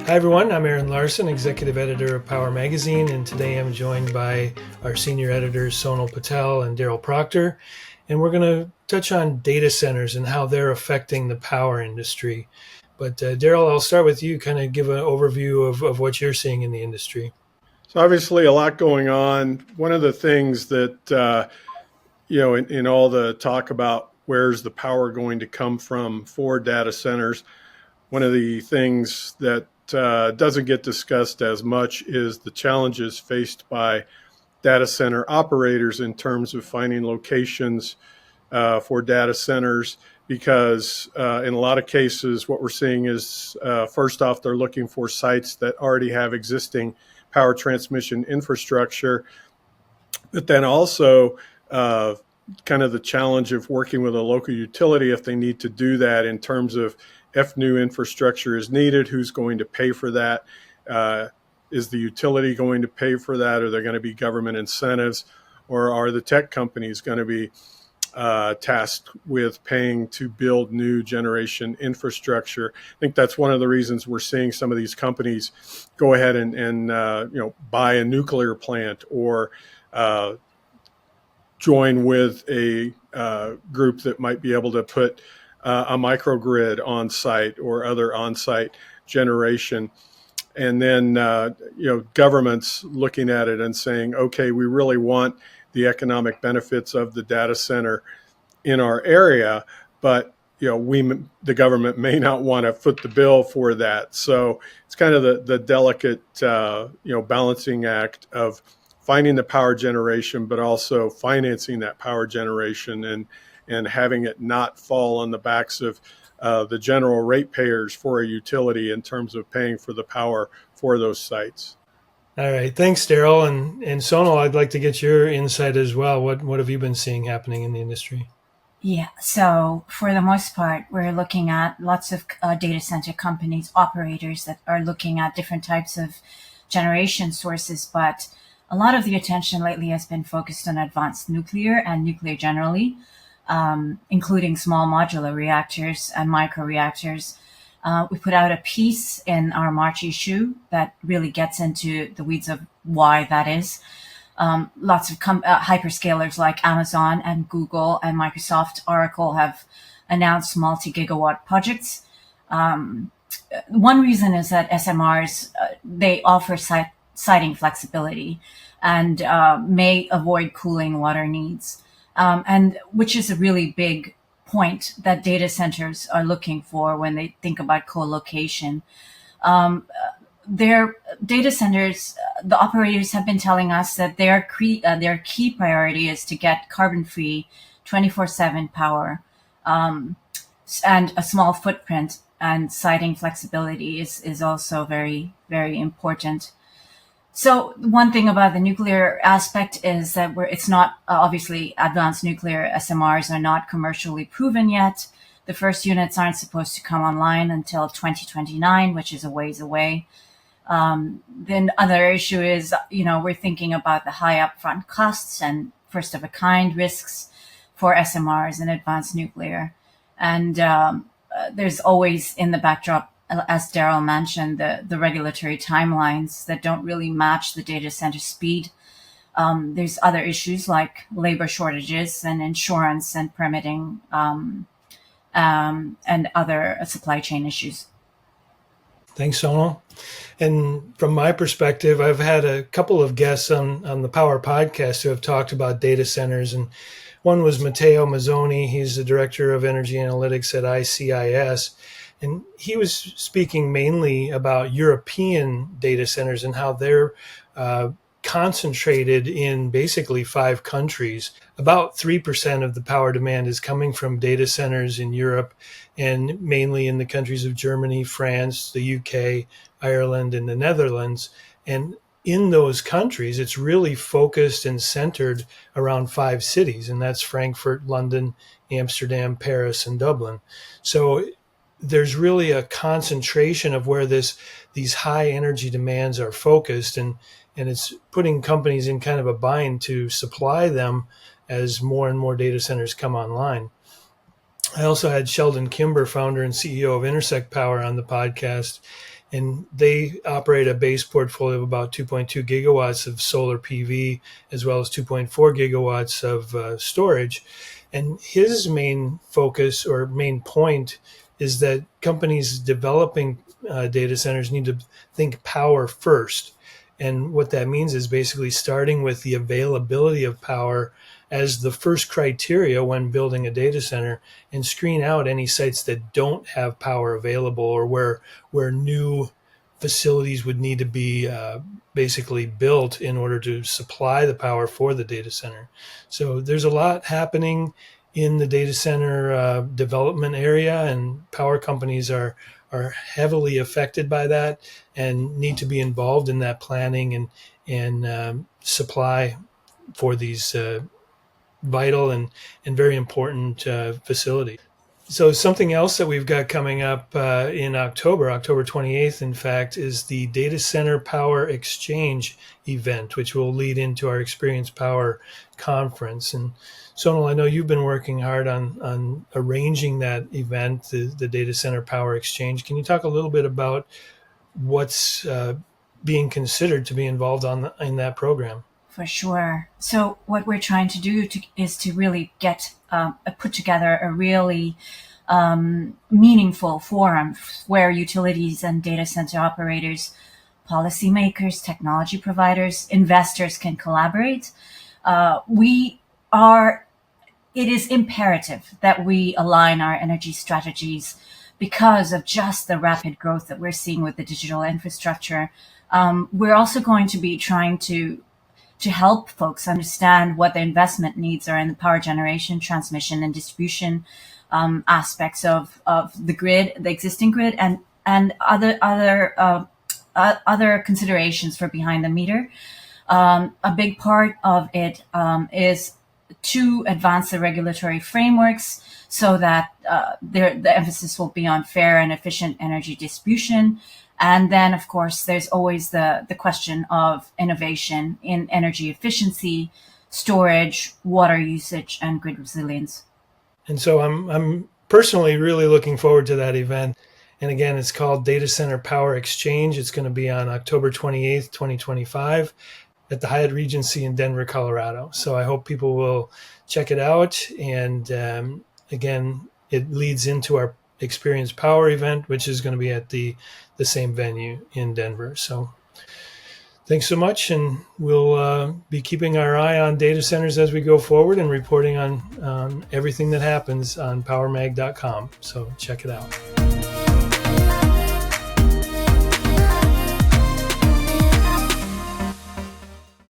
Hi, everyone. I'm Aaron Larson, executive editor of Power Magazine, and today I'm joined by our senior editors, Sonal Patel and Daryl Proctor. And we're going to touch on data centers and how they're affecting the power industry. But Daryl, I'll start with you, kind of give an overview of what you're seeing in the industry. So obviously a lot going on. One of the things that, in all the talk about where's the power going to come from for data centers, one of the things that doesn't get discussed as much is the challenges faced by data center operators in terms of finding locations for data centers, because in a lot of cases, what we're seeing is, first off, they're looking for sites that already have existing power transmission infrastructure, but then also kind of the challenge of working with a local utility if they need to do that in terms of if new infrastructure is needed, who's going to pay for that? Is the utility going to pay for that? Are there going to be government incentives? Or are the tech companies going to be tasked with paying to build new generation infrastructure? I think that's one of the reasons we're seeing some of these companies go ahead and buy a nuclear plant or join with a group that might be able to put a microgrid on site or other on-site generation. And then, governments looking at it and saying, okay, we really want the economic benefits of the data center in our area, but the government may not want to foot the bill for that. So it's kind of the delicate balancing act of finding the power generation, but also financing that power generation and having it not fall on the backs of the general ratepayers for a utility in terms of paying for the power for those sites. All right. Thanks, Daryl. And Sonal, I'd like to get your insight as well. What have you been seeing happening in the industry? Yeah, so for the most part, we're looking at lots of data center companies, operators that are looking at different types of generation sources, but a lot of the attention lately has been focused on advanced nuclear and nuclear generally, including small modular reactors and microreactors. We put out a piece in our March issue that really gets into the weeds of why that is. Lots of hyperscalers like Amazon and Google and Microsoft, Oracle have announced multi-gigawatt projects. One reason is that SMRs, they offer siting flexibility and may avoid cooling water needs, and which is a really big point that data centers are looking for when they think about co-location. Their data centers, the operators have been telling us that their key priority is to get carbon-free 24/7 power, and a small footprint, and siting flexibility is also very, very important. So one thing about the nuclear aspect is that it's not, obviously advanced nuclear SMRs are not commercially proven yet. The first units aren't supposed to come online until 2029, which is a ways away. Then other issue is, we're thinking about the high upfront costs and first of a kind risks for SMRs and advanced nuclear. And there's always in the backdrop, as Daryl mentioned, the regulatory timelines that don't really match the data center speed. There's other issues like labor shortages and insurance and permitting, and other supply chain issues. Thanks, Sonal. And from my perspective, I've had a couple of guests on the Power podcast who have talked about data centers. And one was Matteo Mazzoni. He's the director of energy analytics at ICIS. And he was speaking mainly about European data centers and how they're concentrated in basically 5 countries. About 3% of the power demand is coming from data centers in Europe, and mainly in the countries of Germany, France, the UK, Ireland, and the Netherlands. And in those countries, it's really focused and centered around 5 cities, and that's Frankfurt, London, Amsterdam, Paris, and Dublin. So there's really a concentration of where these high energy demands are focused, and it's putting companies in kind of a bind to supply them as more and more data centers come online. I also had Sheldon Kimber, founder and CEO of Intersect Power, on the podcast, and they operate a base portfolio of about 2.2 gigawatts of solar PV, as well as 2.4 gigawatts of storage. And his main focus or main point is that companies developing data centers need to think power first. And what that means is basically starting with the availability of power as the first criteria when building a data center, and screen out any sites that don't have power available, or where new facilities would need to be basically built in order to supply the power for the data center. So there's a lot happening in the data center development area, and power companies are heavily affected by that and need to be involved in that planning and supply for these vital and very important facilities. So something else that we've got coming up in October 28th, in fact, is the Data Center Power Exchange event, which will lead into our Experience Power conference. And Sonal, I know you've been working hard on arranging that event, the Data Center Power Exchange. Can you talk a little bit about what's being considered to be involved in that program? For sure. So what we're trying to do is to really get put together a really meaningful forum where utilities and data center operators, policymakers, technology providers, investors can collaborate. It is imperative that we align our energy strategies because of just the rapid growth that we're seeing with the digital infrastructure. We're also going to be trying to help folks understand what the investment needs are in the power generation, transmission, and distribution aspects of the grid, the existing grid, and other considerations for behind the meter. A big part of it is to advance the regulatory frameworks so that the emphasis will be on fair and efficient energy distribution. And then, of course, there's always the question of innovation in energy efficiency, storage, water usage, and grid resilience. And so I'm personally really looking forward to that event. And again, it's called Data Center Power Exchange. It's going to be on October 28th, 2025 at the Hyatt Regency in Denver, Colorado. So I hope people will check it out. And again, it leads into our Experience Power event, which is going to be at the same venue in Denver. So thanks so much. And we'll be keeping our eye on data centers as we go forward and reporting on everything that happens on powermag.com. So check it out.